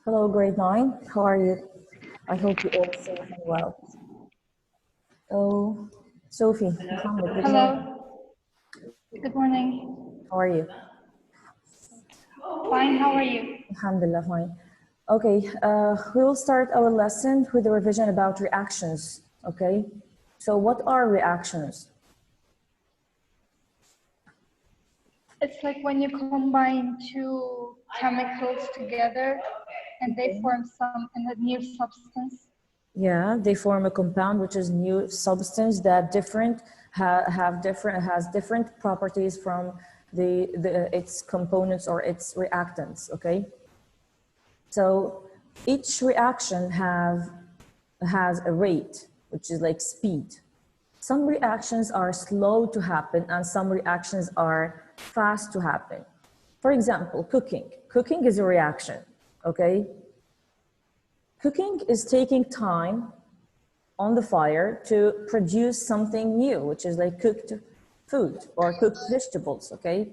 Hello, grade 9. How are you? I hope you're all safe and well. Oh, Sophie, Mohammed, good morning. Hello. Good morning. How are you? Fine, how are you? Alhamdulillah, fine. Okay, we will start our lesson with a revision about reactions, okay? So what are reactions? It's like when you combine two chemicals together and they form a new substance. Yeah, they form a compound which is new substance that has different properties from its components or its reactants, okay? So each reaction has a rate, which is like speed. Some reactions are slow to happen and some reactions are fast to happen. For example, cooking. Cooking is a reaction, okay? Cooking is taking time on the fire to produce something new, which is like cooked food or cooked vegetables, okay?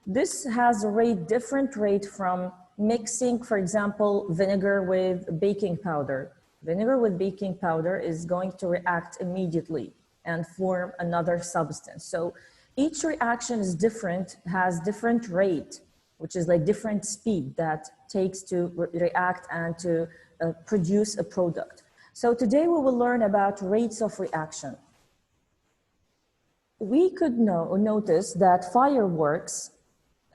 This has a different rate from mixing, for example, vinegar with baking powder. Vinegar with baking powder is going to react immediately and form another substance. So each reaction is different, has different rate, which is like different speed that takes to react and to produce a product. So today we will learn about rates of reaction. We could notice that fireworks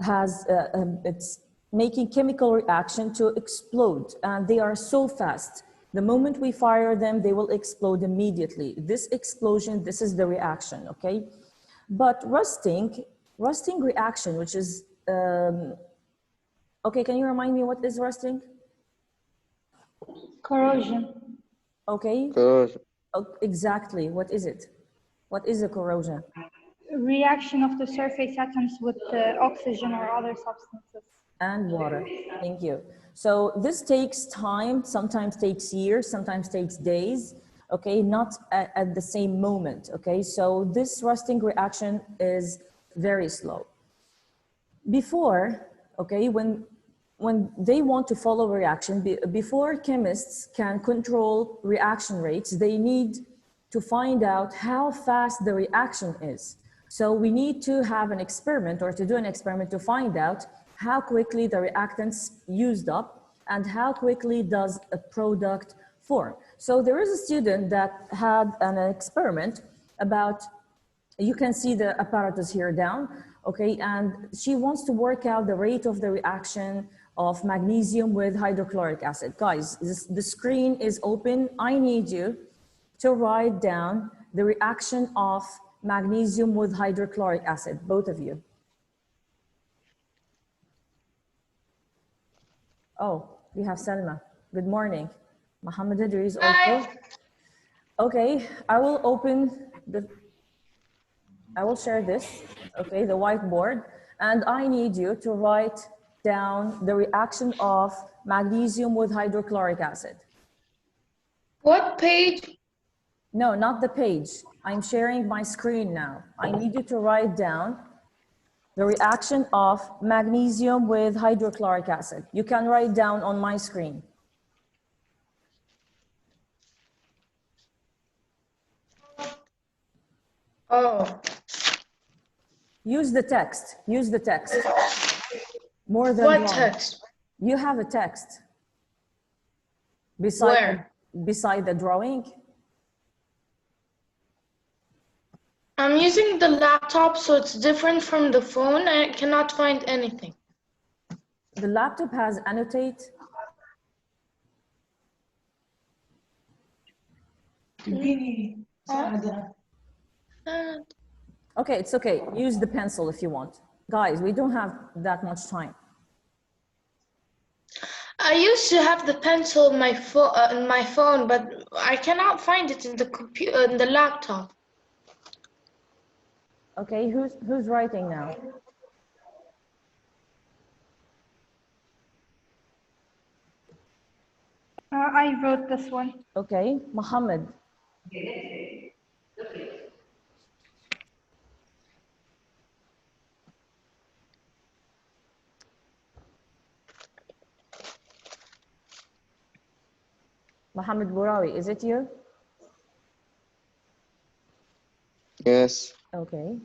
it's making chemical reaction to explode, and they are so fast. The moment we fire them, they will explode immediately. This explosion, this is the reaction, okay? But rusting reaction, which is, okay, can you remind me what is rusting? Corrosion. Okay. Corrosion. Oh, exactly. What is it? What is a corrosion? Reaction of the surface atoms with oxygen or other substances. And water. Thank you. So this takes time, sometimes takes years, sometimes takes days, okay, not at the same moment, okay? So this rusting reaction is very slow. Before, okay, when they want to follow a reaction, before chemists can control reaction rates, they need to find out how fast the reaction is. So we need to have an experiment or to do an experiment to find out how quickly the reactants used up and how quickly does a product form. So there is a student that had an experiment about, you can see the apparatus here down, okay, and she wants to work out the rate of the reaction of magnesium with hydrochloric acid. Guys, the screen is open. I need you to write down the reaction of magnesium with hydrochloric acid, both of you. Oh, we have Selma. Good morning. Mohammed Idris also. Okay, I will share this, okay, the whiteboard, and I need you to write down the reaction of magnesium with hydrochloric acid. What page? No, not the page. I'm sharing my screen now. I need you to write down the reaction of magnesium with hydrochloric acid. You can write down on my screen. Oh. Use the text. Use the text. More than what drawing. text? You have a text. Where? Beside the drawing. I'm using the laptop, so it's different from the phone. I cannot find anything. The laptop has annotate. Okay, it's okay. Use the pencil if you want. Guys, we don't have that much time. I used to have the pencil in my phone, but I cannot find it in the computer, in the laptop. Okay, who's writing now? I wrote this one. Okay, Mohammed. Mohammed Bourawi, is it you? Yes. Okay.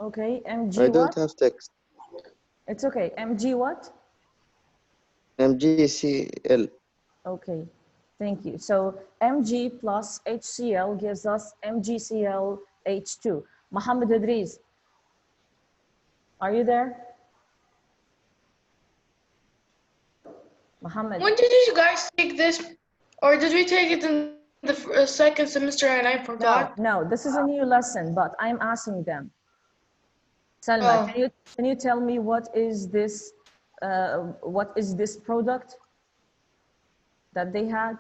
Okay, MG I don't what? have text. It's okay. MG what? MgCl. Okay, thank you. So Mg plus HCl gives us MgClH2. Mohammed Idris, are you there? Mohammed. When did you guys take this, or did we take it in the second semester and I forgot? No, this is a new lesson, but I'm asking them. Salma, Oh. can you tell me what is this product that they had?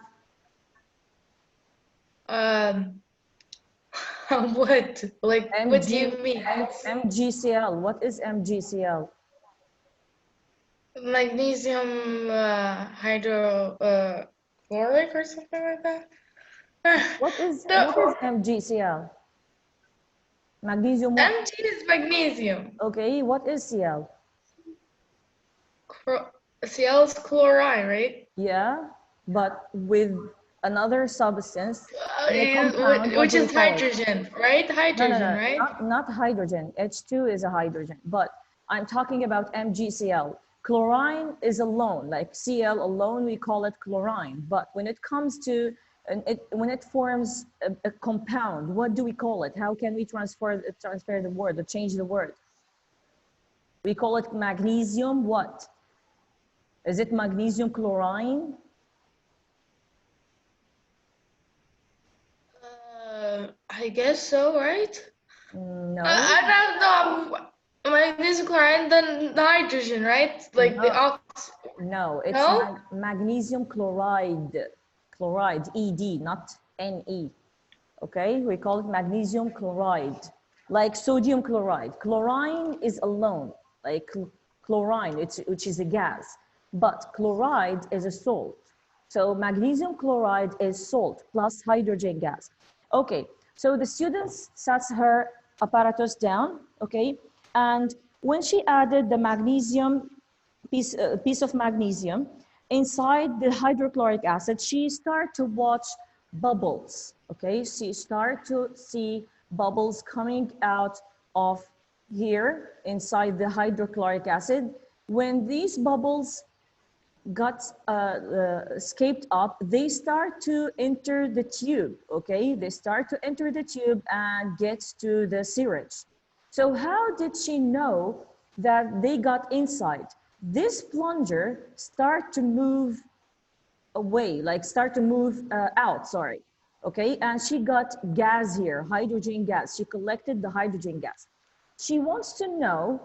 What? Like, what do you mean? MgCl. What is MgCl? Magnesium hydrochloric or something like that? What is The MgCl? Magnesium what? MG is magnesium. Okay, what is Cl? Cl is chloride, right? Yeah, but with another substance in a compound, what Which do we is call it? hydrogen, right? Hydrogen, right? Not hydrogen. H2 is a hydrogen, but I'm talking about MgCl. Chlorine is alone, like Cl alone, we call it chlorine. But when it comes to, when it forms a compound, what do we call it? How can we transfer the word or change the word? We call it magnesium what? Is it magnesium chlorine? I guess so, right? No. I don't know. Magnesium chloride, then the hydrogen, right? Like the ox. No, it's No? magnesium chloride. Chloride, ED, not NE. Okay, we call it magnesium chloride. Like sodium chloride. Chlorine is alone, like chlorine, which is a gas. But chloride is a salt. So magnesium chloride is salt plus hydrogen gas. Okay, so the students sets her apparatus down, okay? And when she added the magnesium piece of magnesium inside the hydrochloric acid, she started to watch bubbles, okay? She started to see bubbles coming out of here inside the hydrochloric acid. When these bubbles got escaped up, they start to enter the tube, okay? They start to enter the tube and get to the syringe. So how did she know that they got inside? This plunger start to move away, like start to move out, sorry, okay? And she got gas here, hydrogen gas. She collected the hydrogen gas. She wants to know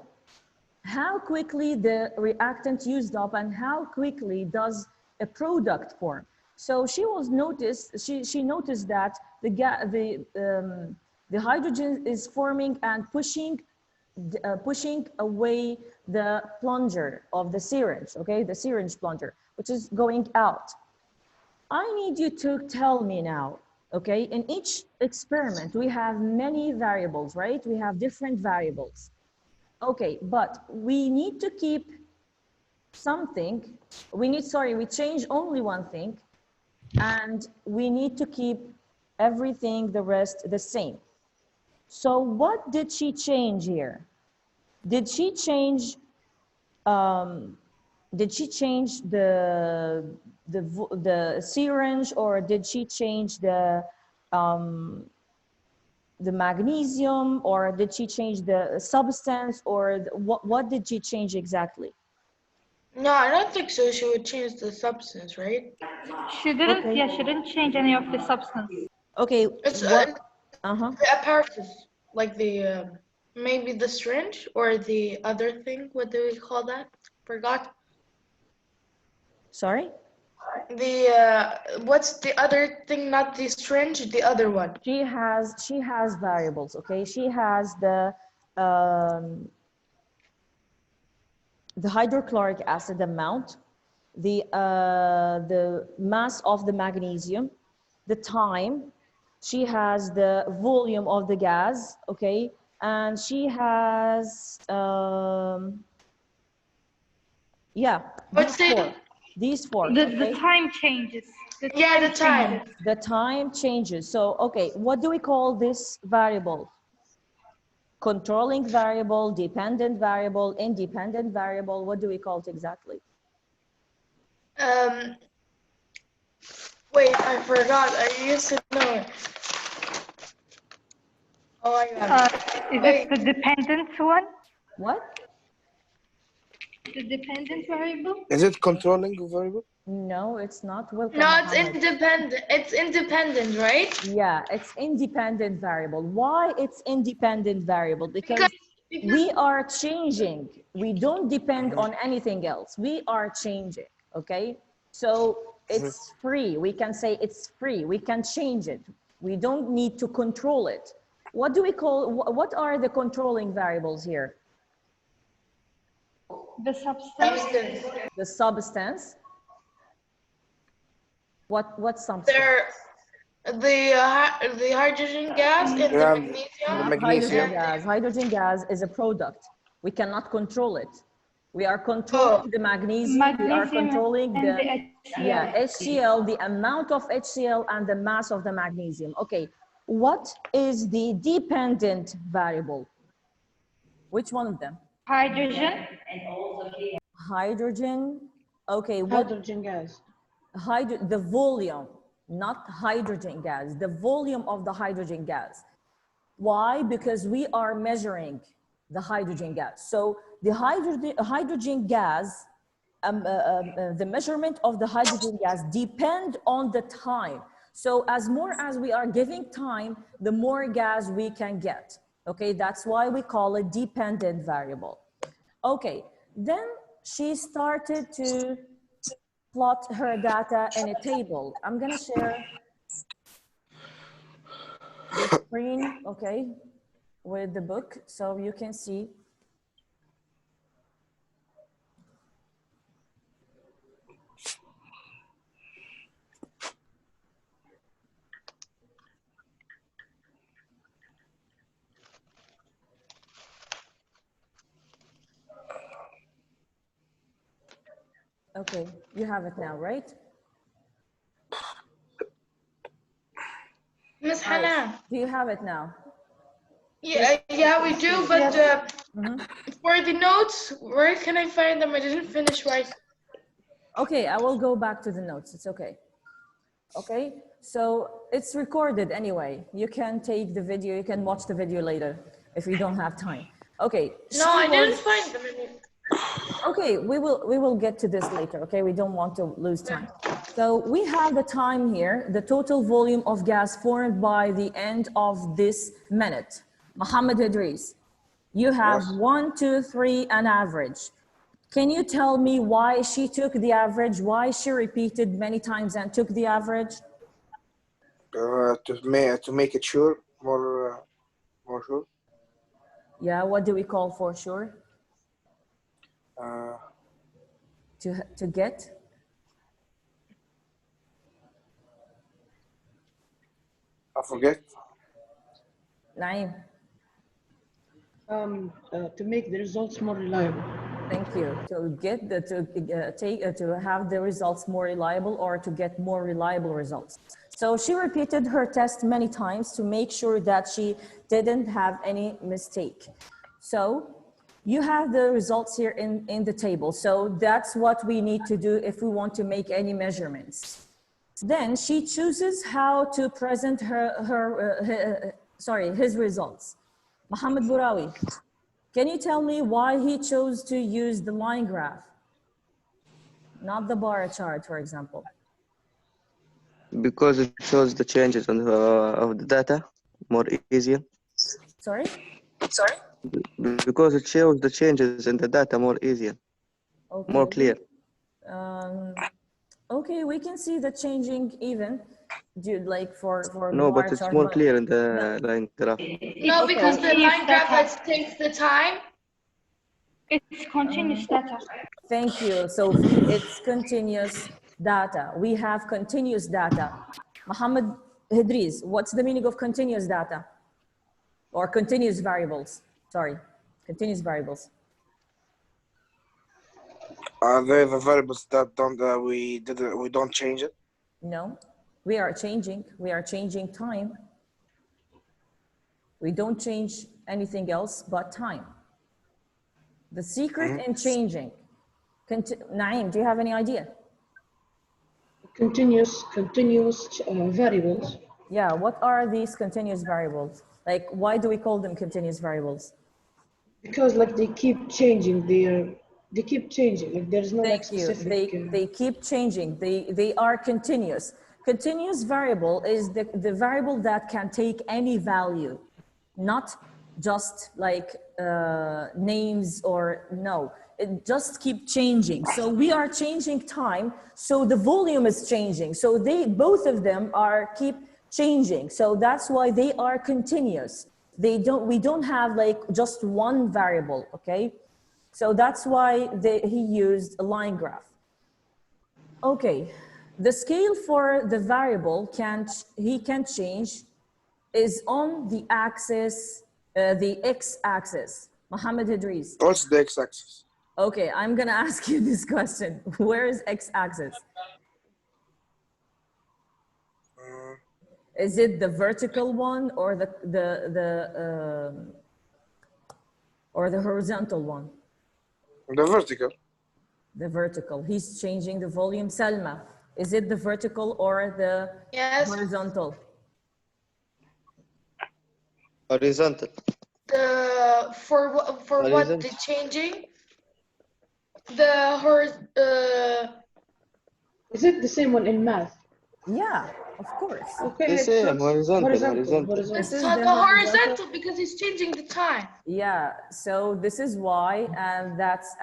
how quickly the reactant used up and how quickly does a product form. So she noticed that the hydrogen is forming and pushing away the plunger of the syringe, okay, the syringe plunger, which is going out. I need you to tell me now, okay, in each experiment we have many variables, right? We have different variables. Okay, but we need to keep something. We change only one thing, and we need to keep everything, the rest, the same. So what did she change here? Did she change the syringe, or did she change the magnesium, or did she change the substance, or what did she change exactly? No, I don't think so. She would change the substance, right? She didn't. Okay. Yeah, she didn't change any of the substance. Okay. It's what? the apparatus, like the maybe the syringe or the other thing. What do we call that? Forgot. Sorry. What's the other thing? Not the syringe, the other one. She has variables, okay? She has the hydrochloric acid amount, the mass of the magnesium, the time, she has the volume of the gas, okay? And she has, yeah, What's it? These four, The okay? time changes. Yeah, the time. The time changes. So, okay, what do we call this variable? Controlling variable, dependent variable, independent variable. What do we call it exactly? Wait, I forgot. I used to know it. Oh my god. Is Wait. it the dependent one? What? The dependent variable? Is it controlling variable? No, it's not. Welcome, No, it's Mohammed. independent. It's independent, right? Yeah, it's independent variable. Why it's independent variable? Because Because we are changing. We don't depend on anything else. We are changing, okay? So it's free. We can say it's free. We can change it. We don't need to control it. What do we call, what are the controlling variables here? The substance? The substance. What substance? they're the hydrogen gas and the Yeah, magnesium. the magnesium. Hydrogen gas is a product. We cannot control it. We are controlling the magnesium. We are Magnesium controlling and the HCl. HCl, the amount of HCl and the mass of the magnesium. Okay, what is the dependent variable? Which one of them? Hydrogen? Hydrogen. Okay, what? Hydrogen gas. The volume, not hydrogen gas, the volume of the hydrogen gas. Why? Because we are measuring the hydrogen gas. So the hydrogen gas, the measurement of the hydrogen gas depend on the time. So as more as we are giving time, the more gas we can get. Okay, that's why we call it dependent variable. Okay, then she started to plot her data in a table. I'm gonna share the screen, okay, with the book so you can see. Okay, you have it now, right? Miss Hannah. Do you have it now? Yeah, we do. But for the notes, where can I find them? I didn't finish writing. Okay, I will go back to the notes. It's okay. Okay, so it's recorded anyway. You can take the video, you can watch the video later if you don't have time. Okay. No, I didn't find them. Okay, we will get to this later, okay? We don't want to lose time. So we have the time here, the total volume of gas formed by the end of this minute. Mohammed Idris, you have 1, 2, 3, an average. Can you tell me why she took the average, why she repeated many times and took the average? To make it sure, more sure. Yeah, what do we call for sure? To get? I forget. Naeem. To make the results more reliable. Thank you. To get the to have the results more reliable or to get more reliable results. So she repeated her test many times to make sure that she didn't have any mistake. So you have the results here in the table. So that's what we need to do if we want to make any measurements. Then she chooses how to present his results. Mohammed Bourawi, can you tell me why he chose to use the line graph, not the bar chart, for example? Because it shows the changes on of the data more easier. Sorry? Because it shows the changes in the data more easier, Okay. more clear. Okay, we can see the changing even, like for No, but bar it's chart, more but clear in the line graph. No, because the line graph data. takes the time. It's continuous data. thank you, Sophie. It's continuous data. We have continuous data. Mohammed Hidris, what's the meaning of continuous data? Or continuous variables? Sorry, continuous variables. Are they the variables that we don't change it? No, we are changing. We are changing time. We don't change anything else but time. The secret in changing. Naeem, do you have any idea? Continuous variables. Yeah, what are these continuous variables? Like, why do we call them continuous variables? Because like they keep changing, they keep changing. Like there's no like Thank you. specific. They keep changing. They are continuous. Continuous variable is the variable that can take any value, not just like names or no. It just keep changing. So we are changing time. So the volume is changing. So both of them are keep changing. So that's why they are continuous. We don't have like just one variable. Okay. So that's why he used a line graph. Okay, the scale for the variable he can change is on the axis, the x-axis. Mohammed Idris. What's the x-axis? Okay, I'm gonna ask you this question. Where is x-axis? Is it the vertical one or the horizontal one? The vertical. The vertical. He's changing the volume. Salma, is it the vertical or the horizontal? Horizontal. For what the changing? Is it the same one in math? Yeah, of course. Okay, The same, horizontal. This is the horizontal because he's changing the time. Yeah, so this is why, and that's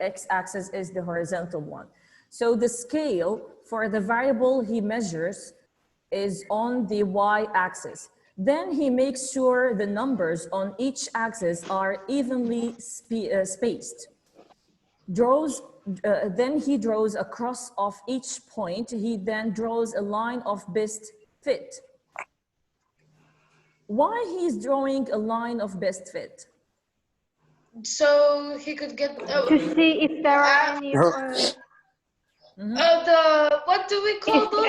x-axis is the horizontal one. So the scale for the variable he measures is on the y-axis. Then he makes sure the numbers on each axis are evenly spaced. Then he draws a cross of each point. He then draws a line of best fit. Why he's drawing a line of best fit? So he could get To see if there are any. What do we call those?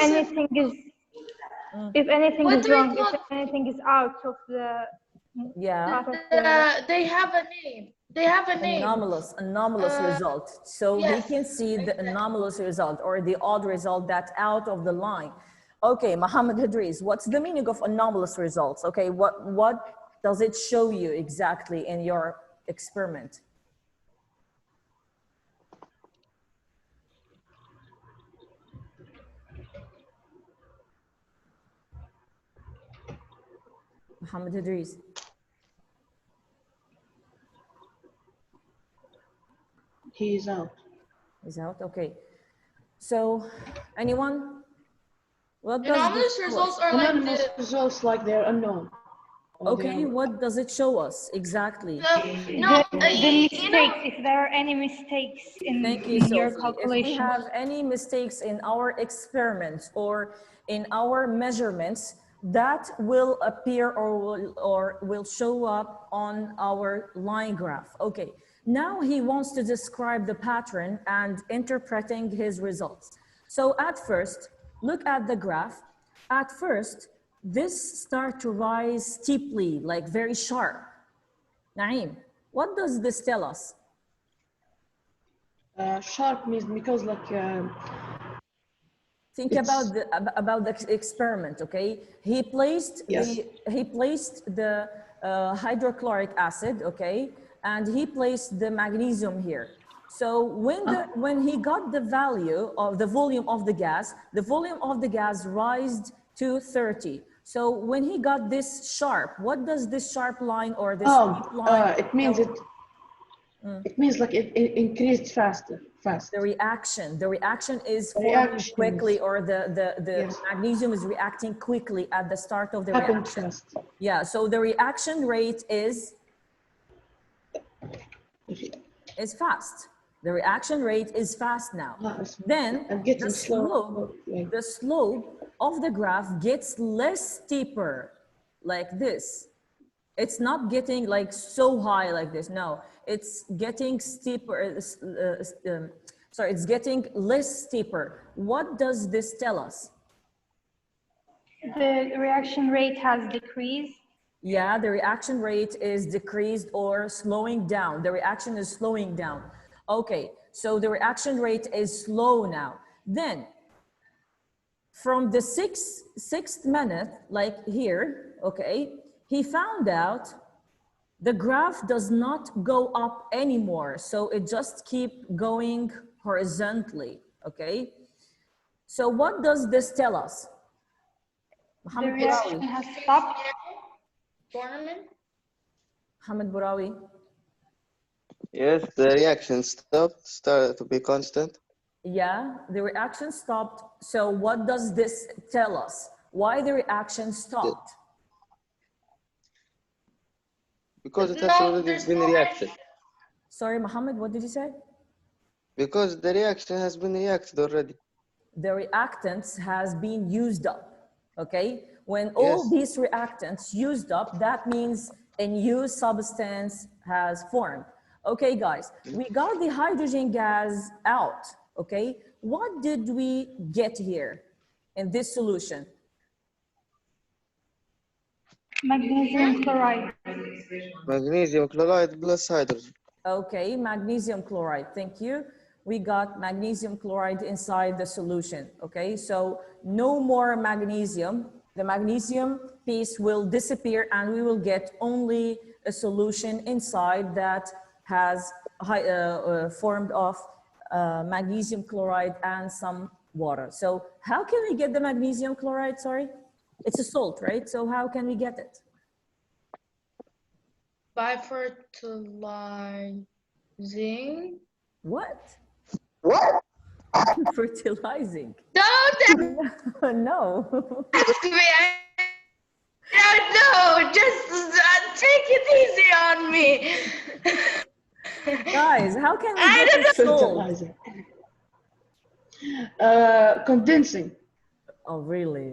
If anything is wrong, if anything is out of the. Yeah. They have a name. They have a name. Anomalous result. So yes, he can see the anomalous result or the odd result that's out of the line. Okay, Mohammed Idris, what's the meaning of anomalous results? Okay, what does it show you exactly in your experiment? Mohammed Idris. He's out. He's out, okay. So, anyone? What does anomalous results are Anomalous like results like they're unknown. Okay, what does it show us exactly? The mistakes, if there are any mistakes in your calculation. If we have any mistakes in our experiments or in our measurements, that will appear or will show up on our line graph. Okay, now he wants to describe the pattern and interpreting his results. So at first, look at the graph. At first, this starts to rise steeply, like very sharp. Naeem, what does this tell us? Sharp means because like. Think about the experiment, okay? He placed the hydrochloric acid, okay, and he placed the magnesium here. So when he got the value of the volume of the gas rised to 30. So when he got this sharp, what does this sharp line or this line? It means it means like it increased faster fast. The reaction is The forming reaction quickly, is- or the Yes. magnesium is reacting quickly at the start of the Happened reaction. fast. Yeah, so the reaction rate is fast. The reaction rate is fast now. Then I'm getting the slow. Like, the slope of the graph gets less steeper, like this. It's not getting like so high like this. No, it's getting steeper. Sorry, it's getting less steeper. What does this tell us? The reaction rate has decreased. Yeah, the reaction rate is decreased or slowing down. The reaction is slowing down. Okay, so the reaction rate is slow now. Then, from the sixth minute, like here, okay, he found out the graph does not go up anymore. So it just keep going horizontally, okay? So what does this tell us? The Mohammed reaction Bourawi. has stopped. Tournament? Mohammed Bourawi. Yes, the reaction started to be constant. Yeah, the reaction stopped. So what does this tell us? Why the reaction stopped? Because it has No, already there's been no reacted. Sorry, Mohammed, what did you say? Because the reaction has been reacted already. The reactants has been used up, okay? When all Yes. these reactants used up, that means a new substance has formed. Okay, guys, we got the hydrogen gas out, okay? What did we get here in this solution? Magnesium chloride. Magnesium chloride plus hydrogen. Okay, magnesium chloride, thank you. We got magnesium chloride inside the solution, okay? So no more magnesium. The magnesium piece will disappear and we will get only a solution inside that has formed of magnesium chloride and some water. So how can we get the magnesium chloride, sorry? It's a salt, right? So how can we get it? by fertilizing. What? Fertilizing. Don't No. ask me. I don't know. Just take it easy on me. Guys, how can we I get don't the salt? fertilizer. Condensing. Oh, really?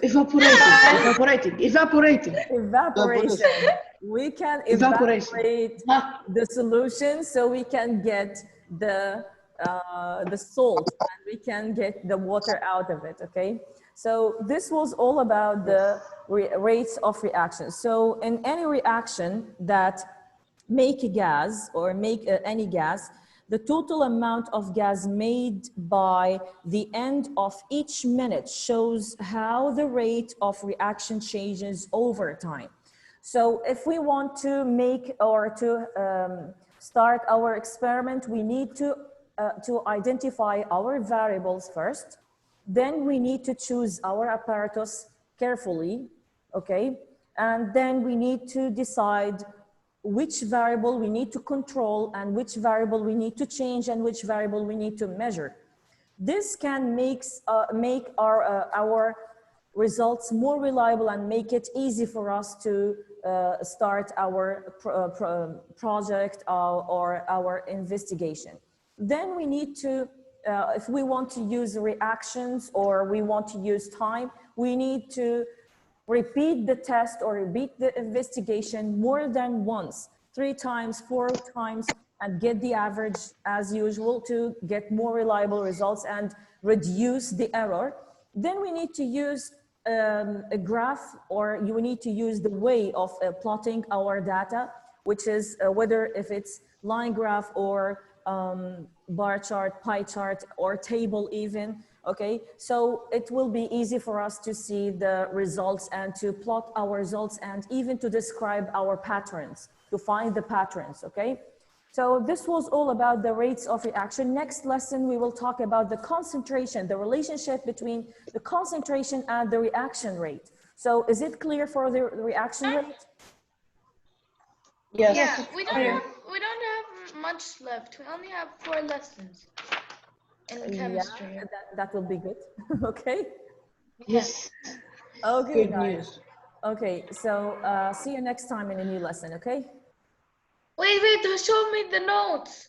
Evaporating. Evaporation. We can Evaporation. evaporate Ah. the solution so we can get the salt and we can get the water out of it, okay? So this was all about the rates of reaction. So in any reaction that make a gas or make any gas, the total amount of gas made by the end of each minute shows how the rate of reaction changes over time. So if we want to make or to start our experiment, we need to identify our variables first. Then we need to choose our apparatus carefully, okay? And then we need to decide which variable we need to control and which variable we need to change and which variable we need to measure. This can make our results more reliable and make it easy for us to start our project or our investigation. Then we need to, if we want to use reactions or we want to use time, we need to repeat the test or repeat the investigation more than once, 3 times, 4 times, and get the average as usual to get more reliable results and reduce the error. Then we need to use a graph, or you need to use the way of plotting our data, which is whether if it's line graph or bar chart, pie chart, or table even. Okay, so it will be easy for us to see the results and to plot our results and even to describe our patterns, to find the patterns, okay? So this was all about the rates of reaction. Next lesson, we will talk about the concentration, the relationship between the concentration and the reaction rate. So is it clear for the reaction rate? Yes. Yeah, we don't have much left. We only have 4 lessons in chemistry. Yeah, that will be good. Okay. Yes. Okay, Good guys. news. Okay, so see you next time in a new lesson, okay? Wait, show me the notes.